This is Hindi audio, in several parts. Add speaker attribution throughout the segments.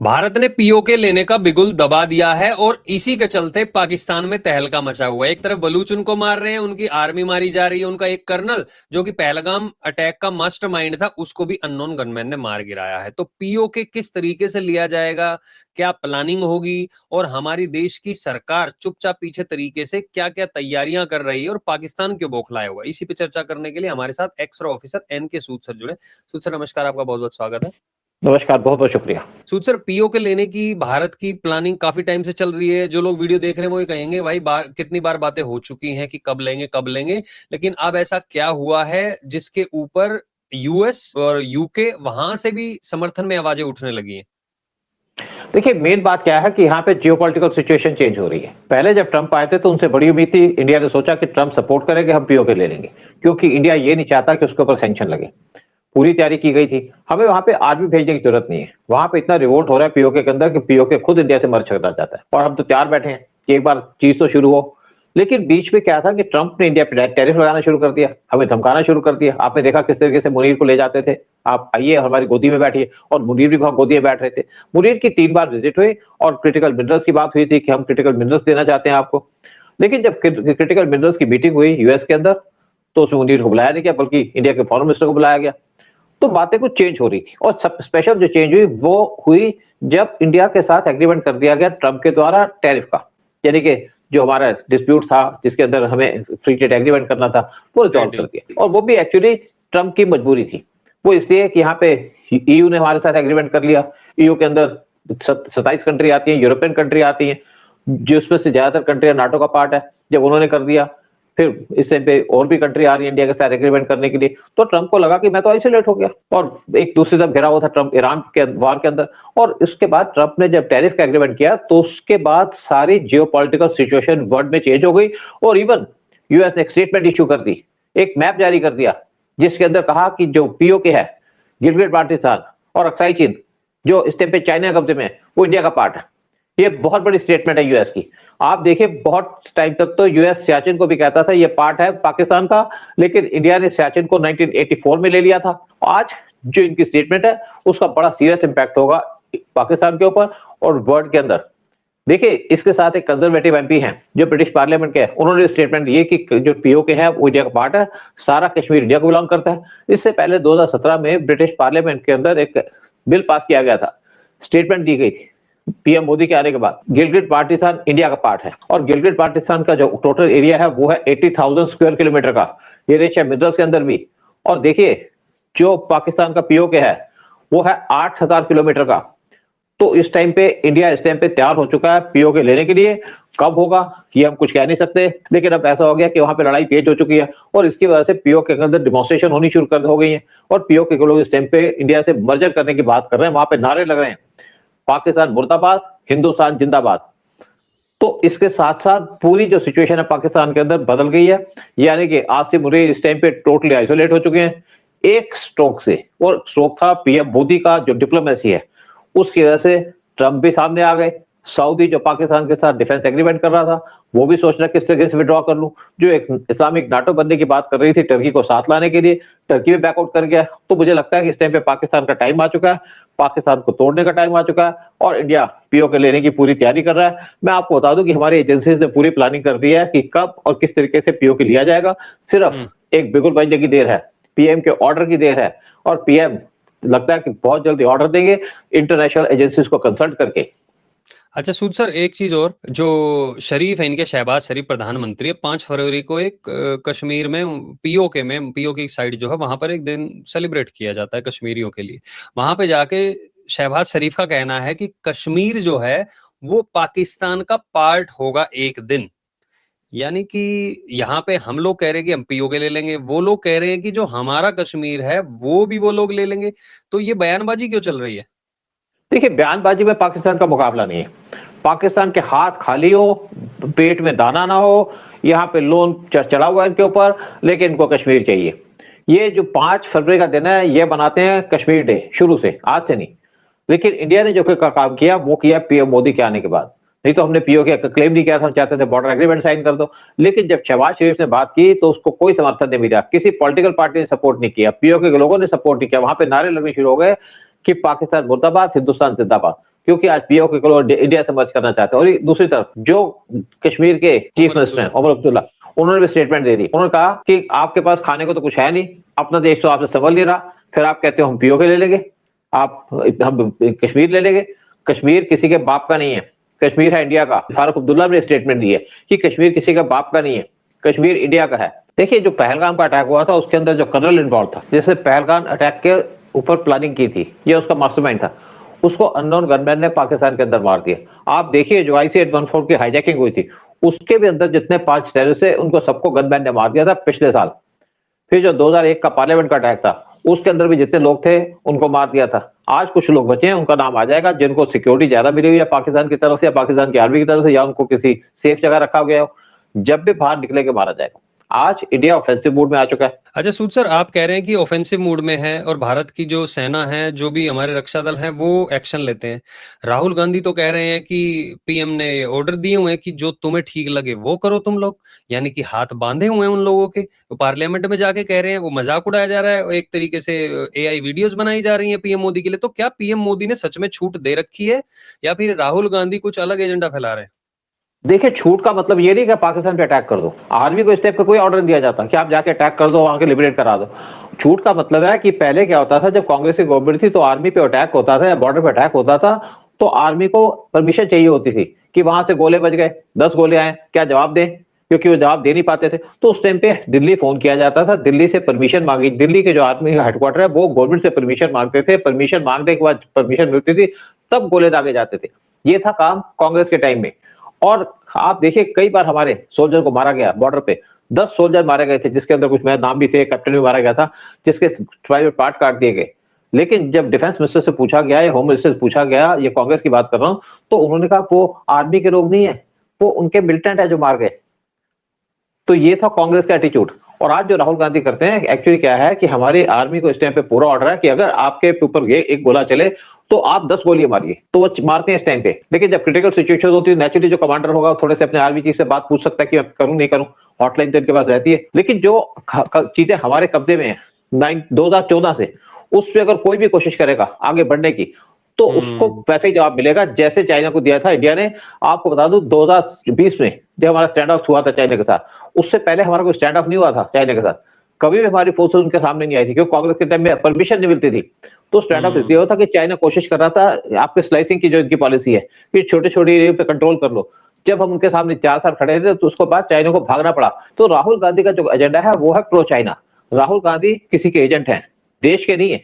Speaker 1: भारत ने पीओके लेने का बिगुल दबा दिया है और इसी के चलते पाकिस्तान में तहलका मचा हुआ है। एक तरफ बलूच उनको मार रहे हैं, उनकी आर्मी मारी जा रही है, उनका एक कर्नल जो कि पहलगाम अटैक का मास्टरमाइंड था उसको भी अननोन गनमैन ने मार गिराया है। तो पीओके किस तरीके से लिया जाएगा, क्या प्लानिंग होगी और हमारी देश की सरकार चुपचाप पीछे तरीके से क्या क्या तैयारियां कर रही है और पाकिस्तान क्यों बौखलाया हुआ है, इसी पे चर्चा करने के लिए हमारे साथ एक्स-रे ऑफिसर एन.के. सूद सर जुड़े। सूद सर नमस्कार, आपका बहुत बहुत स्वागत है।
Speaker 2: नमस्कार, बहुत बहुत शुक्रिया।
Speaker 1: सूद सर, पीओके लेने की भारत की प्लानिंग काफी टाइम से चल रही है। जो लोग वीडियो देख रहे हैं वो ये कहेंगे भाई कितनी बार बातें हो चुकी हैं कि कब लेंगे, लेकिन अब ऐसा क्या हुआ है जिसके ऊपर यूएस और यूके वहां से भी समर्थन में आवाजें उठने लगी हैं।
Speaker 2: देखिए, मेन बात क्या है कि यहाँ पे जियोपॉलिटिकल सिचुएशन चेंज हो रही है। पहले जब ट्रंप आए थे तो उनसे बड़ी उम्मीद थी, इंडिया ने सोचा कि ट्रंप सपोर्ट करेंगे, हम पीओके ले लेंगे, क्योंकि इंडिया ये नहीं चाहता कि उसके ऊपर सैंक्शन लगे। पूरी तैयारी की गई थी, हमें वहां पे आर्मी भेजने की जरूरत नहीं है। वहां पे इतना रिवोल्ट हो रहा है पीओके के अंदर कि पीओके खुद इंडिया से मर छकना चाहता है, और हम तो तैयार बैठे हैं कि एक बार चीज तो शुरू हो। लेकिन बीच में क्या था कि ट्रंप ने इंडिया पे टैरिफ लगाना शुरू कर दिया, हमें धमकाना शुरू कर दिया। आपने देखा किस तरीके से मुनीर को ले जाते थे, आप आइए हमारी गोदी में बैठिए, और मुनीर भी वहां गोदी में बैठ रहे थे। मुनीर की 3 बार विजिट हुई और क्रिटिकल मिनरल्स की बात हुई थी कि हम क्रिटिकल मिनरल्स देना चाहते हैं आपको। लेकिन जब क्रिटिकल मिनरल्स की मीटिंग हुई यूएस के अंदर, तो उसमें मुनीर को बुलाया नहीं गया, बल्कि इंडिया के फॉरेन मिनिस्टर को बुलाया गया। तो बातें कुछ चेंज हो रही थी, और सब स्पेशल जो चेंज हुई वो हुई जब इंडिया के साथ एग्रीमेंट कर दिया गया ट्रंप के द्वारा टैरिफ का। यानी कि जो हमारा डिस्प्यूट था जिसके अंदर हमें फ्री ट्रेड एग्रीमेंट करना था, वो रिजॉल्व कर दिया। और वो भी एक्चुअली ट्रंप की मजबूरी थी। वो इसलिए कि यहाँ पे ईयू ने हमारे साथ एग्रीमेंट कर लिया। ईयू के अंदर 27 कंट्री आती है, यूरोपियन कंट्री आती है, जिसमें से ज्यादातर कंट्रियां नाटो का पार्ट है। जब उन्होंने कर दिया, फिर इस टाइम पे और भी कंट्री आ रही है इंडिया के साथ एग्रीमेंट करने के लिए, तो ट्रंप को लगा कि मैं तो आइसोलेट हो गया, और एक दूसरी तरफ घिरा हुआ था ट्रंप ईरान के वार के अंदर। और इसके बाद ट्रंप ने जब टैरिफ का एग्रीमेंट किया, तो उसके बाद सारी जियोपॉलिटिकल सिचुएशन वर्ल्ड में चेंज हो गई। और इवन यूएस ने एक स्टेटमेंट इश्यू कर दी, एक मैप जारी कर दिया, जिसके अंदर कहा कि जो पीओके है, गिलगिट बाल्टिस्तान और अक्साई चीन, जो इस टाइम पे चाइना कब्जे में है, वो इंडिया का पार्ट है। ये बहुत बड़ी स्टेटमेंट है यूएस की। आप देखिए, बहुत टाइम तक तो यूएस सियाचिन को भी कहता था ये पार्ट है पाकिस्तान का, लेकिन इंडिया ने सियाचिन को 1984 में ले लिया था। आज जो इनकी स्टेटमेंट है, उसका बड़ा सीरियस इंपैक्ट होगा पाकिस्तान के ऊपर और वर्ल्ड के अंदर। देखिए, इसके साथ एक कंजर्वेटिव एमपी हैं जो ब्रिटिश पार्लियामेंट के हैं, उन्होंने स्टेटमेंट दिए कि जो पीओके है वो इंडिया का पार्ट है, सारा कश्मीर इंडिया को बिलोंग करता है। इससे पहले 2017 में ब्रिटिश पार्लियामेंट के अंदर एक बिल पास किया गया था, स्टेटमेंट दी गई थी पीएम मोदी के आने के बाद, गिलगिट बाल्टिस्तान इंडिया का पार्ट है। और गिलगिट बाल्टिस्तान का जो टोटल एरिया है वो है 80,000 स्क्वायर किलोमीटर का। ये रिच है मिनरल्स के अंदर भी। और देखिए, जो पाकिस्तान का पीओके है वो है 8,000 किलोमीटर का। तो इस टाइम पे इंडिया इस टाइम पे तैयार हो चुका है पीओके लेने के लिए। कब होगा ये हम कुछ कह नहीं सकते, लेकिन अब ऐसा हो गया कि वहां पे लड़ाई तेज हो चुकी है, और इसकी वजह से पीओके के अंदर डिमॉन्स्ट्रेशन होनी शुरू कर हो गई है। और पीओके के लोग इस टाइम पे इंडिया से मर्जर करने की बात कर रहे हैं, वहां पे नारे लग रहे हैं, पाकिस्तान मुर्दाबाद, हिंदुस्तान जिंदाबाद। तो इसके साथ साथ पूरी जो सिचुएशन है पाकिस्तान के अंदर बदल गई है। यानी कि आसिम मुनीर इस टाइम पे टोटली आइसोलेट हो चुके हैं एक स्ट्रोक से, और स्ट्रोक था पीएम मोदी का जो डिप्लोमेसी है, उसकी वजह से ट्रंप भी सामने आ गए। सऊदी जो पाकिस्तान के साथ डिफेंस एग्रीमेंट कर रहा था, वो भी सोच रहा किस तरीके से विड्रॉ कर लूं। जो एक इस्लामिक नाटो बनने की बात कर रही थी टर्की को साथ लाने के लिए, टर्की भी बैकआउट कर गया। तो मुझे लगता है कि इस टाइम पे पाकिस्तान का टाइम आ चुका है, पाकिस्तान को तोड़ने का टाइम आ चुका है, और इंडिया पीओके लेने की पूरी तैयारी कर रहा है। मैं आपको बता दूं कि हमारी एजेंसीज ने पूरी प्लानिंग कर दी है कि कब और किस तरीके से पीओके लिया जाएगा। सिर्फ एक बिगुल बजने की देर है, पीएम के ऑर्डर की देर है, और पीएम लगता है कि बहुत जल्दी ऑर्डर देंगे इंटरनेशनल एजेंसीज को कंसल्ट करके।
Speaker 1: अच्छा सूद सर, एक चीज और, जो शरीफ है इनके, शहबाज शरीफ प्रधानमंत्री है, 5 फरवरी को एक कश्मीर में पीओके की साइड जो है वहां पर एक दिन सेलिब्रेट किया जाता है कश्मीरियों के लिए। वहां पे जाके शहबाज शरीफ का कहना है कि कश्मीर जो है वो पाकिस्तान का पार्ट होगा एक दिन। यानी कि यहाँ पे हम लोग कह रहे हैं कि हम पीओके ले लेंगे, वो लोग कह रहे हैं कि जो हमारा कश्मीर है वो भी वो लोग ले लेंगे। तो ये बयानबाजी क्यों चल रही है?
Speaker 2: देखिए, बयानबाजी में पाकिस्तान का मुकाबला नहीं है। पाकिस्तान के हाथ खाली हो, पेट में दाना ना हो, यहाँ पे लोन चढ़ा हुआ है इनके ऊपर, लेकिन इनको कश्मीर चाहिए। ये जो 5 फरवरी का दिन है, ये बनाते हैं कश्मीर डे शुरू से, आज से नहीं। लेकिन इंडिया ने जो काम किया वो किया पीएम मोदी के आने के बाद। नहीं तो हमने पीओके का क्लेम नहीं किया था, हम चाहते थे बॉर्डर एग्रीमेंट साइन कर दो। लेकिन जब शहबाज शरीफ ने बात की तो उसको कोई समर्थन नहीं मिला, किसी पॉलिटिकल पार्टी ने सपोर्ट नहीं किया, पीओके के लोगों ने सपोर्ट नहीं किया। वहां पे नारे लगने शुरू हो गए कि पाकिस्तान मुर्दाबाद, हिंदुस्तान जिंदाबाद। क्योंकि आज पीओके को इंडिया से मर्ज करना चाहते हैं। और दूसरी तरफ जो कश्मीर के चीफ मिनिस्टर हैं ओमर अब्दुल्ला, उन्होंने भी स्टेटमेंट दे दी। उन्होंने कहा कि आपके पास खाने को तो कुछ है नहीं, अपना देश तो आपसे संभल नहीं रहा, फिर आप कहते हो हम पीओके ले लेंगे, हम कश्मीर ले लेंगे। कश्मीर किसी के बाप का नहीं है, कश्मीर है इंडिया का। फारूक अब्दुल्ला ने स्टेटमेंट दी है कि कश्मीर किसी का बाप का नहीं है, कश्मीर इंडिया का है। देखिए, जो पहलगाम का अटैक हुआ था उसके अंदर जो कर्नल इन्वॉल्व था, जिसने पहलगाम अटैक के ऊपर प्लानिंग की थी, ये उसका मास्टरमाइंड था, उसको अननोन गनमैन ने पाकिस्तान के अंदर मार दिया। आप देखिए, जो IC-814 की हाईजैकिंग हुई थी, उसके भी अंदर जितने 5 टेररिस्ट थे उनको सबको गनमैन ने मार दिया था पिछले साल। फिर जो 2001 का पार्लियामेंट का अटैक था, उसके अंदर भी जितने लोग थे उनको मार दिया था। आज कुछ लोग बचे हैं, उनका नाम आ जाएगा, जिनको सिक्योरिटी ज्यादा मिली हुई है पाकिस्तान की तरफ से या पाकिस्तान की आर्मी की तरफ से, या उनको किसी सेफ जगह रखा गया हो, जब भी बाहर निकलेंगे मारा जाएगा। आज इंडिया ऑफेंसिव मूड में आ चुका है।
Speaker 1: अच्छा सूद सर, आप कह रहे हैं कि ऑफेंसिव मूड में है और भारत की जो सेना है, जो भी हमारे रक्षा दल है, वो एक्शन लेते हैं। राहुल गांधी तो कह रहे हैं कि पीएम ने ऑर्डर दिए हुए हैं कि जो तुम्हें ठीक लगे वो करो तुम लोग, यानी कि हाथ बांधे हुए हैं उन लोगों के। वो पार्लियामेंट में जाके कह रहे हैं, वो मजाक उड़ाया जा रहा है, एक तरीके से AI वीडियोस बनाई जा रही है पीएम मोदी के लिए। तो क्या पीएम मोदी ने सच में छूट दे रखी है या फिर राहुल गांधी कुछ अलग एजेंडा फैला रहे हैं?
Speaker 2: देखिए, छूट का मतलब ये नहीं कि पाकिस्तान पे अटैक कर दो। आर्मी को इस टाइप का कोई ऑर्डर नहीं दिया जाता कि आप जाके अटैक कर दो, वहां के लिबरेट करा दो। छूट का मतलब है कि पहले क्या होता था, जब कांग्रेस की गवर्नमेंट थी तो आर्मी पे अटैक होता था या बॉर्डर पे अटैक होता था, तो आर्मी को परमिशन चाहिए होती थी कि वहां से गोले बज गए, 10 गोले आए, क्या जवाब दें, क्योंकि वो जवाब दे नहीं पाते थे। तो उस टाइम पे दिल्ली फोन किया जाता था, दिल्ली से परमिशन मांगी। दिल्ली के जो आर्मी का हेडक्वार्टर है वो गवर्नमेंट से परमिशन मांगते थे, परमिशन मांगने के बाद परमिशन मिलती थी, तब गोले दागे जाते थे। ये था काम कांग्रेस के टाइम में। और आप देखिए, कई बार हमारे सोल्जर को मारा गया बॉर्डर पे, 10 सोल्जर मारे गए थे, जिसके अंदर कुछ मेरे नाम भी थे, कैप्टन भी मारा गया था, जिसके प्राइवेट पार्ट काट दिए गए। लेकिन जब डिफेंस मिनिस्टर से पूछा गया या होम मिनिस्टर से पूछा गया, ये कांग्रेस की बात कर रहा हूं, तो उन्होंने कहा वो आर्मी के लोग नहीं है, वो उनके मिलिटेंट है जो मार गए। तो ये था कांग्रेस का एटीट्यूड। और आज जो राहुल गांधी करते हैं, एक्चुअली क्या है कि हमारी आर्मी को इस टाइम पे पूरा ऑर्डर है कि अगर आपके ऊपर एक गोला चले तो आप 10 गोलियां मारिए, तो वो मारते हैं इस टाइम पे। लेकिन जब क्रिटिकल सिचुएशन होती है, नेचुरली जो कमांडर होगा थोड़े से अपने आर्मी चीफ से बात पूछ सकता है कि मैं करूं नहीं करूं, हॉटलाइन तो इनके पास रहती है। लेकिन जो चीजें हमारे कब्जे में है 2014 से, उस पर अगर कोई भी कोशिश करेगा आगे बढ़ने की, तो उसको वैसे ही जवाब मिलेगा जैसे चाइना को दिया था इंडिया ने। आपको बता दूं, 2020 में जब हमारा स्टैंड ऑफ हुआ था चाइना के साथ, उससे पहले हमारा कोई स्टैंड ऑफ नहीं हुआ था चाइना के साथ, कभी भी हमारी फोर्सेस उनके सामने नहीं आई थी, क्योंकि कांग्रेस के टाइम में परमिशन नहीं मिलती थी। तो स्टैंड ऑफ इसलिए होता कि चाइना कोशिश कर रहा था, आपके स्लाइसिंग की जो इनकी पॉलिसी है कि छोटे छोटे एरिया पे कंट्रोल कर लो। जब हम उनके सामने 4 साल खड़े थे तो उसके बाद चाइना को भागना पड़ा। तो राहुल गांधी का जो एजेंडा है वो है प्रो चाइना। राहुल गांधी किसी के एजेंट हैं, देश के नहीं है।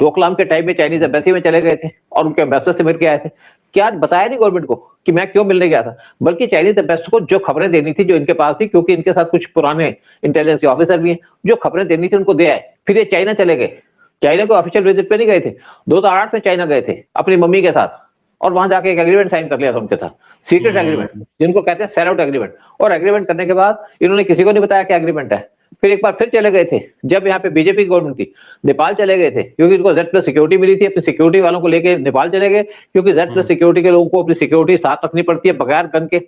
Speaker 2: डोकलाम के टाइम में चाइनीज एम्बेसी में चले गए थे और उनके एम्बेसडर से मिल के आए थे। क्या बताया नहीं गवर्नमेंट को कि मैं क्यों मिलने गया था, बल्कि चाइनीज एम्बेसडर को जो खबरें देनी थी जो इनके पास थी, क्योंकि इनके साथ कुछ पुराने इंटेलिजेंस के ऑफिसर भी हैं, जो खबरें देनी थी उनको दे आए। फिर ये चाइना चले गए, चाइना को ऑफिशियल विजिट पे नहीं गए थे। 2008 में चाइना गए थे अपनी मम्मी के साथ, और वहां जाके एक एग्रीमेंट साइन कर लिया था उनके साथ, सीक्रेट एग्रीमेंट, जिनको कहते हैं सेल आउट एग्रीमेंट। और एग्रीमेंट करने के बाद इन्होंने किसी को नहीं बताया क्या एग्रीमेंट है। फिर एक बार फिर चले गए थे, जब यहाँ पे बीजेपी की गवर्नमेंट थी, नेपाल चले गए थे, क्योंकि इनको Z+ सिक्योरिटी मिली थी। अपनी सिक्योरिटी वालों को लेके नेपाल चले गए, क्योंकि Z+ सिक्योरिटी के लोगों को अपनी सिक्योरिटी साथ रखनी पड़ती है बगैर गन के।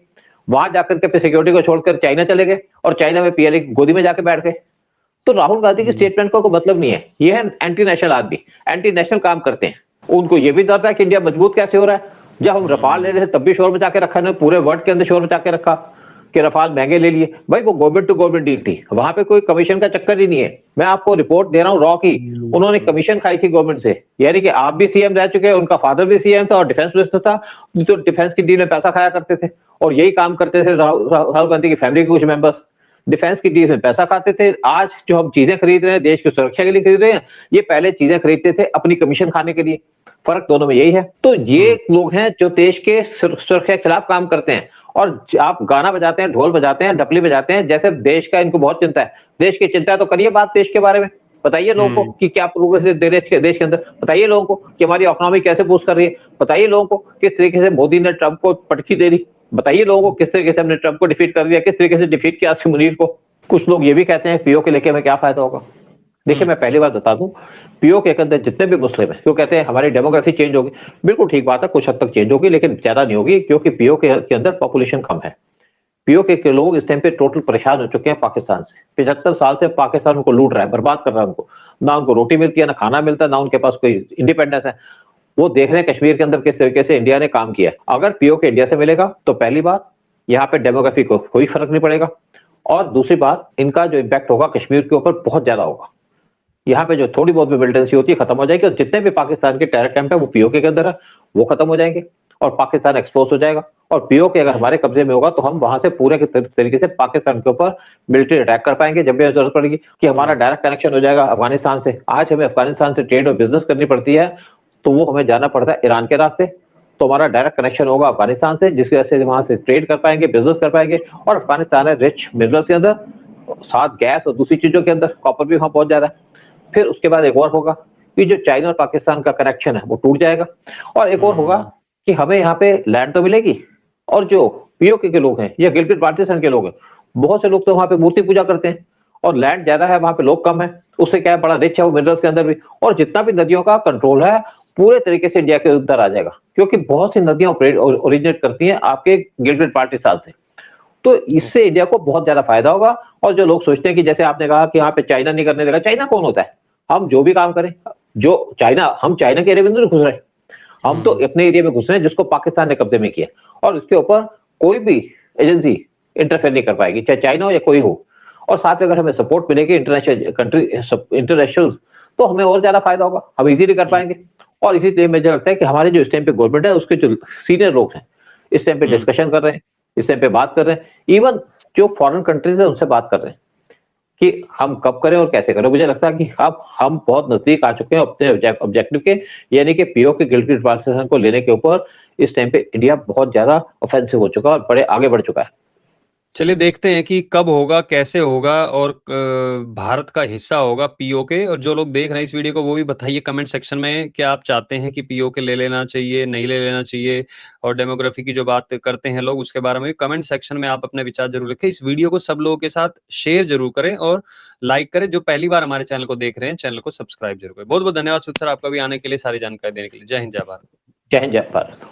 Speaker 2: वहां जाकर के अपनी सिक्योरिटी को छोड़कर चाइना चले गए और चाइना में PLA की गोदी में जाके बैठ गए। तो राहुल गांधी की स्टेटमेंट का कोई मतलब नहीं है। ये है एंटी नेशनल आदमी, एंटी नेशनल काम करते हैं। उनको ये भी डर है कि इंडिया मजबूत कैसे हो रहा है। जब हम रफाल ले रहे थे तब भी शोर मचा के रखा है, पूरे वर्ल्ड के अंदर शोर मचा के रखा कि रफाल महंगे ले लिए। भाई वो गवर्नमेंट टू गवर्नमेंट डील थी, वहां पे कोई कमीशन का चक्कर ही नहीं है। मैं आपको रिपोर्ट दे रहा हूँ रॉ की, उन्होंने कमीशन खाई थी गवर्नमेंट से। यानी कि आप भी सीएम रह चुके हैं, उनका फादर भी सीएम था और डिफेंस मिनिस्टर था, तो डिफेंस की डील में पैसा खाया करते थे। और यही काम करते थे राहुल गांधी की फैमिली के कुछ मेंबर्स, डिफेंस की डील में पैसा खाते थे। आज जो हम चीजें खरीद रहे हैं देश की सुरक्षा के लिए खरीद रहे हैं, ये पहले चीजें खरीदते थे अपनी कमीशन खाने के लिए। फर्क दोनों में यही है। तो ये लोग हैं जो देश के सुरक्षा के खिलाफ काम करते हैं। और आप गाना बजाते हैं, ढोल बजाते हैं, डपली बजाते हैं, जैसे देश का इनको बहुत चिंता है। देश की चिंता है तो करिए बात देश के बारे में, बताइए लोगों को कि क्या प्रोग्रेस है देश के अंदर, बताइए लोगों को कि हमारी इकोनॉमी कैसे बूस्ट कर रही है, बताइए लोगों को किस तरीके से मोदी ने ट्रंप को पटकी दे दी, बताइए लोगों को किस तरीके से हमने ट्रंप को डिफीट कर दिया, किस तरीके से डिफीट किया आसिम मुनीर को। कुछ लोग ये भी कहते हैं पीओके लेके हमें क्या फायदा होगा। देखिए, मैं पहली बार बता दूं, पीओके के अंदर जितने भी मुस्लिम हैं, क्यों कहते हैं हमारी डेमोग्राफी चेंज होगी, बिल्कुल ठीक बात है, कुछ हद तक चेंज होगी, लेकिन ज्यादा नहीं होगी, क्योंकि पीओके के अंदर पॉपुलेशन कम है। पीओके के लोग इस टाइम पे टोटल परेशान हो चुके हैं पाकिस्तान से। 75 साल से पाकिस्तान उनको लूट रहा है, बर्बाद कर रहा है उनको, ना उनको रोटी मिलती है, ना खाना मिलता है, ना उनके पास कोई इंडिपेंडेंस है। वो देख रहे हैं कश्मीर के अंदर किस तरीके से इंडिया ने काम किया है। अगर पीओके इंडिया से मिलेगा तो पहली बात यहाँ पे डेमोग्राफी को कोई फर्क नहीं पड़ेगा, और दूसरी बात इनका जो इम्पैक्ट होगा कश्मीर के ऊपर बहुत ज्यादा होगा। यहाँ पे जो थोड़ी बहुत भी मिलिटेंसी होती है खत्म हो जाएगी, और जितने भी पाकिस्तान के टेरर कैंप है वो पीओके के अंदर है वो खत्म हो जाएंगे, और पाकिस्तान एक्सपोज हो जाएगा। और पीओके अगर हमारे कब्जे में होगा तो हम वहां से पूरे तरीके से पाकिस्तान के ऊपर मिलिट्री अटैक कर पाएंगे जब भी जरूरत पड़ेगी, कि हमारा डायरेक्ट कनेक्शन हो जाएगा अफगानिस्तान से। आज हमें अफगानिस्तान से ट्रेड और बिजनेस करनी पड़ती है तो वो हमें जाना पड़ता है ईरान के रास्ते, तो हमारा डायरेक्ट कनेक्शन होगा अफगानिस्तान से, जिसकी वजह से वहां से ट्रेड कर पाएंगे, बिजनेस कर पाएंगे। और अफगानिस्तान है रिच मिनरल्स के अंदर, साथ गैस और दूसरी चीजों के अंदर, कॉपर भी वहां पहुंच जा रहा है। फिर उसके बाद एक और होगा कि जो चाइना और पाकिस्तान का कनेक्शन है वो टूट जाएगा, और एक और होगा कि हमें यहाँ पे लैंड तो मिलेगी, और जो पीओके के लोग हैं या गिलगित बाल्टिस्तान के लोग हैं, बहुत से लोग तो वहां पे मूर्ति पूजा करते हैं, और लैंड ज्यादा है वहां पे लोग कम है, उससे क्या है बड़ा रिच है वो मिनरल्स के अंदर भी, और जितना भी नदियों का कंट्रोल है पूरे तरीके से इंडिया के अंदर आ जाएगा, क्योंकि बहुत सी नदियां ओरिजिनेट करती हैं आपके गिलगित बाल्टिस्तान से। तो इससे इंडिया को बहुत ज्यादा फायदा होगा। और जो लोग सोचते हैं कि जैसे आपने कहा कि यहाँ पे चाइना नहीं करने देगा, चाइना कौन होता है? हम जो भी काम करें, जो चाइना, हम चाइना के एरिया में नहीं घुस रहे, हम तो अपने एरिया में घुस रहे हैं जिसको पाकिस्तान ने कब्जे में किया, और उसके ऊपर कोई भी एजेंसी इंटरफेयर नहीं कर पाएगी, चाहे चाइना हो या कोई हो। और साथ में अगर हमें सपोर्ट मिलेगी इंटरनेशनल, तो हमें और ज्यादा फायदा होगा, हम इजीली कर पाएंगे। और इसी तरह मुझे लगता है कि हमारे जो इस टाइम पे गवर्नमेंट है उसके जो सीनियर लोग हैं इस टाइम पे डिस्कशन कर रहे हैं, इस टाइम पे बात कर रहे हैं, इवन जो फॉरेन कंट्रीज है उनसे बात कर रहे हैं कि हम कब करें और कैसे करें। मुझे लगता है कि अब हम बहुत नजदीक आ चुके हैं अपने ऑब्जेक्टिव के, यानी कि पीओके गिलगित बाल्टिस्तान को लेने के ऊपर इस टाइम पे इंडिया बहुत ज्यादा ऑफेंसिव हो चुका है और बड़े आगे बढ़ चुका है।
Speaker 1: चलिए देखते हैं कि कब होगा, कैसे होगा, और भारत का हिस्सा होगा पीओके। और जो लोग देख रहे हैं इस वीडियो को वो भी बताइए कमेंट सेक्शन में क्या आप चाहते हैं कि पीओके ले लेना चाहिए, नहीं ले लेना चाहिए, और डेमोग्राफी की जो बात करते हैं लोग उसके बारे में कमेंट सेक्शन में आप अपने विचार जरूर रखें। इस वीडियो को सब लोगों के साथ शेयर जरूर करें और लाइक करें। जो पहली बार हमारे चैनल को देख रहे हैं चैनल को सब्सक्राइब जरूर करें। बहुत बहुत धन्यवाद सुध सर आपका भी आने के लिए, सारी जानकारी देने के लिए। जय हिंद, जय भारत।
Speaker 2: जय हिंद, जय भारत।